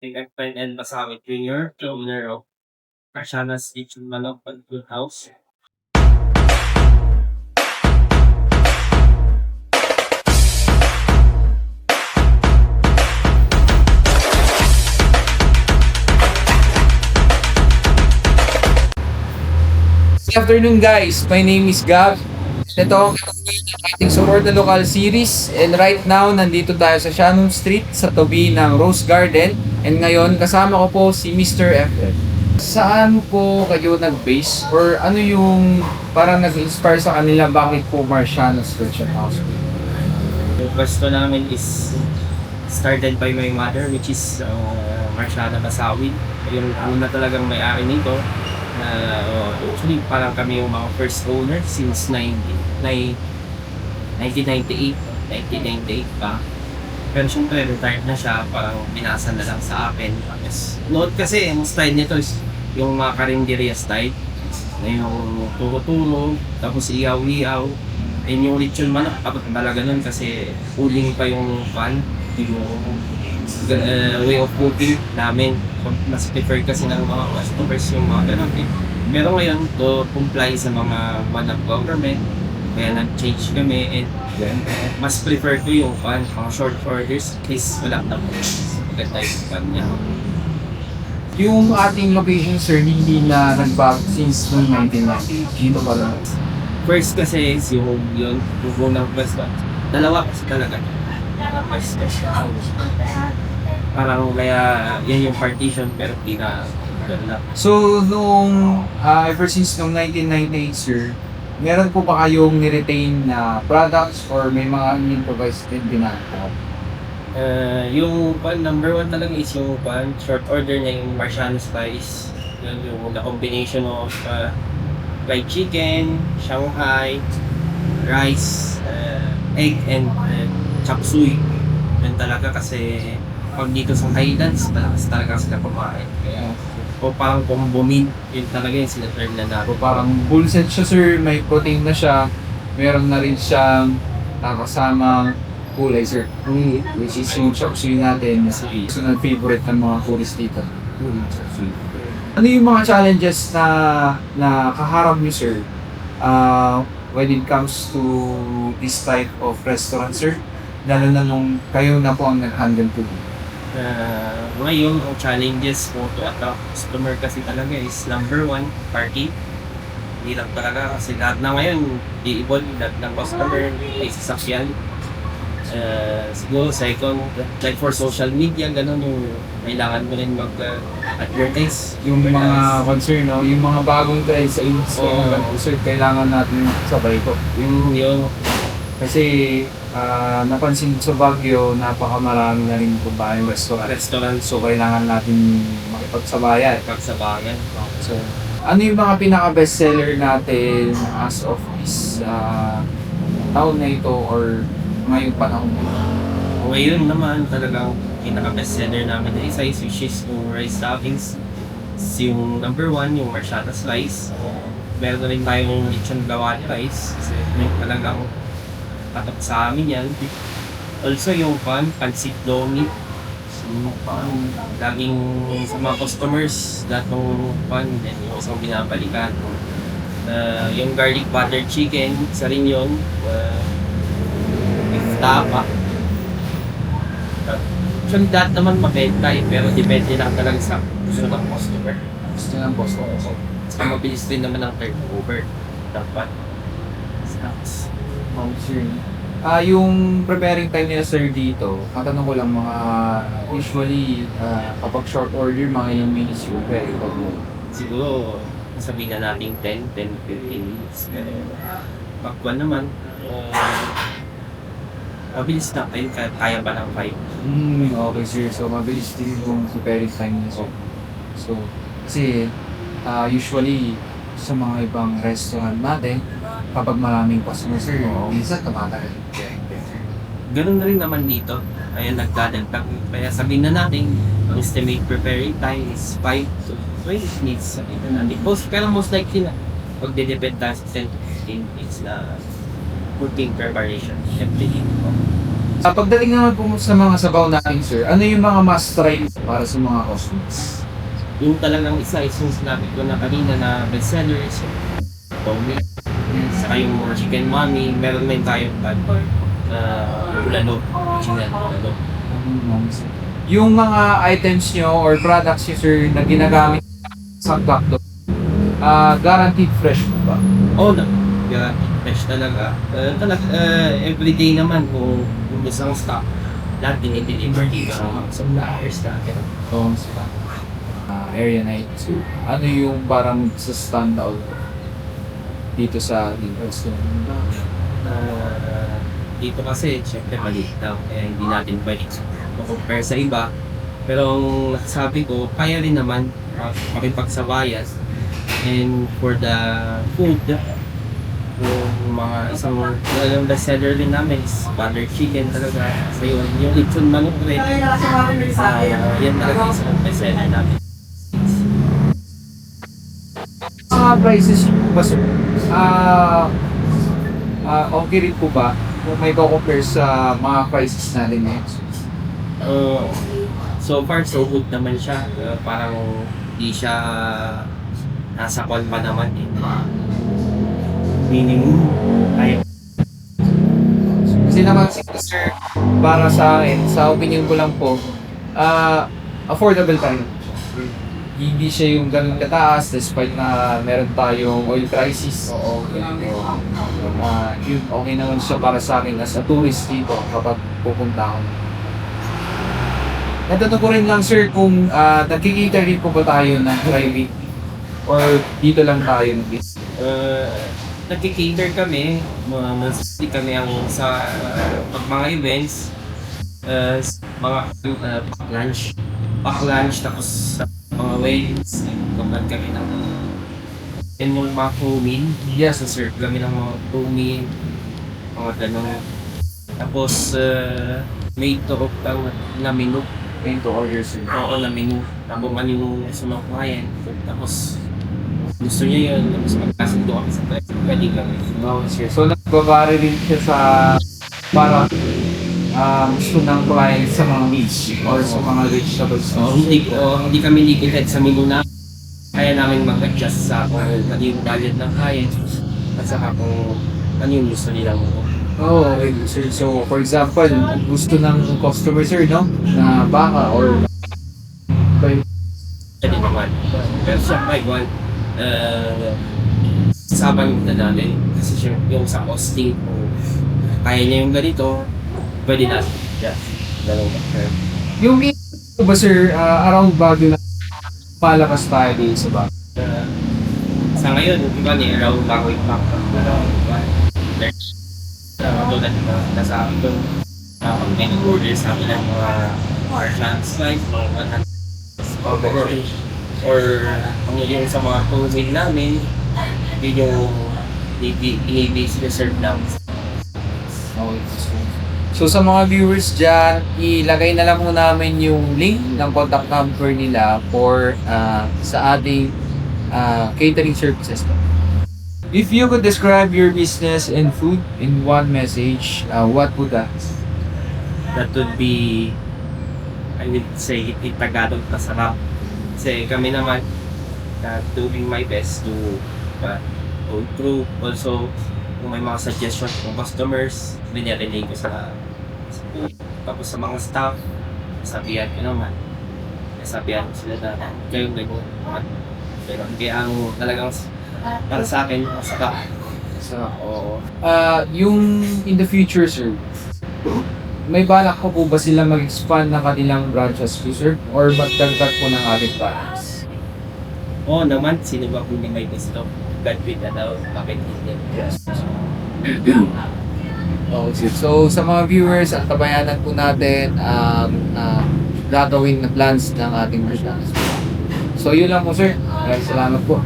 I'm Fred N. Masawi Jr., the owner of Karsana's Kitchen Manok and Food House. Good afternoon guys, my name is Gab. Ito ang ating support na local series and right now nandito tayo sa Shannon Street sa tabi ng Rose Garden and ngayon kasama ko po si Mr. FF. Saan po kayo nag-base or ano yung parang nag-inspire sa kanila bakit po Marciano's Kitchen House? Yung pwesto namin is started by my mother, which is Marciana Masawi. Yung una talagang may-ari nito. Actually, parang kami yung mga first owner since 1998 pa. Pero syempre, retired na siya, parang binasa na lang sa akin. Note kasi, yung style nito is yung mga karinderya style. Na yung turo-turo, tapos iyaw-iyaw. And yung lechon manok, kapag talaga nun kasi uling pa yung yung way of cooking namin. Mas prefer kasi ng mga customers yung mga ganun eh. Pero ngayon, to comply sa mga of government, kaya nag-change kami and mas prefer ko yung mga short orders at least wala na po. Maganda yung niya. Yung ating location sir, hindi na nagbago since 1990. Dito pa lang. First kasi is yung unang pwesto. Dalawa kasi talaga. Pwesto. Parang kaya yan yung partition pero ganda. So, ever since nung 1998, sir, meron po ba kayong niretain na products or may mga improvised din ginagawa? Yung number one talaga is yung short order niya yung Marciano Spice. Yun yung the combination of fried chicken, Shanghai, rice, egg, and chop suey. Yun talaga kasi pag dito sa Highlands, malakas talaga sila kumain. Kaya, o parang combo meal, yun talaga yung sinaterm na natin. So, parang full set siya sir, may protein na siya, meron na rin siyang kasamang kulay sir. Which is yung chop suey natin, sunod favorite ng mga tourists dito. Ano yung mga challenges na kaharap niyo sir when it comes to this type of restaurant sir? Lalo na nung kayo na po ang nag-handle po. Ngayon, ang challenges po to attract customer kasi talaga is number one, party. Hirap talaga kasi lahat na ngayon, i-evolve lahat ng customer, ay sasakyan. Siguro second, like for social media, ganun yung kailangan mo rin mag-advertise. Yung mga concern, no? Yung mga bagong trends sa Instagram, sir, kailangan natin sabay ko. Yung Kasi napansin sa Baguio, napakamarami na rin kumbayang restaurant. So, kailangan natin makipagsabayan. pagsabayan. So, ano yung mga pinaka-best seller natin as of this taon na ito or ngayong panahon na ito? Ngayon naman talagang pinaka-best seller namin na isa is which is yung rice stuffings. Yung number one, yung Marciano Slice. Meron na rin tayong lechon gawali rice. Kasi yung talagang patok sa amin yan. Also yung pancit lomi. So, laging sa mga customers, lahat ng then yung isang binabalikan. Yung garlic butter chicken, isa rin yun. With tapa. Actually, lahat naman mabenta pero depende lang talaga sa gusto ng customer. Gusto ng boss ko. Saka mabilis din naman ang turnover. Dapat. Snacks. Sir. Yung preparing time nila sir dito, katanong ko lang mga usually kapag short order, mga ilang minutes yung prepare mo. Siguro, sabihin na natin 10-15 minutes. Pag one naman, mabilis na kayo, kaya ba ng 5? Okay sir, so mabilis din yung preparing time nila. So, kasi usually sa mga ibang restaurant natin, kapag maraming customer sir, minsan tumatagal. Ganun na rin naman dito. Kaya nagdadagdag. Kaya sabihin na natin, ang estimate preparing time is 5 to 20 minutes. Sabihin na natin. Pero most likely na, pagdedepend tayo sa 10 to 15 minutes na cooking preparation. Siyempre dito. Pagdating naman po sa mga sabaw natin, sir, ano yung mga must try para sa mga customers? Yung talagang isa is yung sinabi ko na kanina na bestsellers, Tommy, saka yung more chicken mommy, meron din tayong bad bulalo, original bulalo. Yung mga items nyo or products nyo, sir, na ginagamit sa McDo, guaranteed fresh po ba? Oo na, fresh talaga. Everyday naman kung isang stock, lahat dinideliver dito sa mga suppliers natin. Oo, area night. So, ano yung parang sa standout dito sa Liverpool? Dito kasi, syempre maliit lang, kaya hindi natin pwede compare sa iba. Pero ang sabi ko, kaya rin naman makipagsabayan. And for the food, yung mga isang bestseller din namin is butter chicken talaga. So yun, yung lechon manok rin, yan talaga isang bestseller namin. Mga prices po ba, sir? Okay rin po ba kung may compare sa mga prices natin ngayon? So far, so good naman siya. Parang di siya nasa call pa naman eh. Minimum, ayaw. Kasi naman, sir, para sa akin, sa opinion ko lang po, affordable tayo. Hindi siya yung ganun kataas despite na meron tayong oil crisis. Oo, yun, okay naman siya para sa akin as a tourist dito kapag pupunta ako. Natanong ko rin lang, sir, kung nagkikita rin po ba tayo ng private or dito lang tayo nag-is? Nagki-cater kami, mostly kami ang sa mga events, mga pack lunch, tapos sa mga weddings, kumbaga kami ng and yung mga foaming, yes, serve kami ng mga foaming, mga ganun. Tapos may turok lang na menu. Going to order, sir. Oo, na menu. Tapos man yung sa mga client. Tapos gusto niya yun, tapos magkasundo kami sa price. Pwede kami. No, sir. So, nagbabari rin siya sa para gusto ng client sa mga meats or sa mga vegetables. Hindi kami limited sa menu na kaya namin mag-adjust sa kung ano yung budget ng client at saka kung ano yung gusto nilang mo. Oh, okay, sir. So, for example, gusto ng customer, sir, no? Na baka or Pwede naman. Pero sa by one, saban na namin. Kasi siya yung sa costing, kung kaya niya yung ganito, pwede natin. Yeah, ganun ba? yung ba, sir, around Baguio na palabas tayo dito sa Baguio? Sa ngayon, yung iba ni around bago yung back. Tulad na nasa akin doon, pag may nag-order sa akin ng mga archans, like or yung sa mga clothing namin, yun yung i-base reserve namin. Okay. So sa mga viewers dyan, ilagay na lang mo namin yung link ng contact number nila for sa ating catering services. If you could describe your business and food in one message, what would that? That would be, I would say, Tagalog na sarap. Kasi kami naman, doing my best to go through. Also, kung may mga suggestions ng customers, binirelay ko sa tapos sa mga staff, sabihan ko naman. Sabihan ko sila na kayong ganyan. Pero hindi ang talagang para sa akin, masaka. Oo. Yung in the future, sir, may balak pa po ba sila mag-expand ng kanilang branches po, sir? Or magdagdag po ng ating branches? Oo naman, sino ba kung may gusto? God with na daw, bakit hindi? Yes. Okay, so sa mga viewers at kabayanan po natin ang gagawin na plans ng ating business. So yun lang po, sir. Salamat po.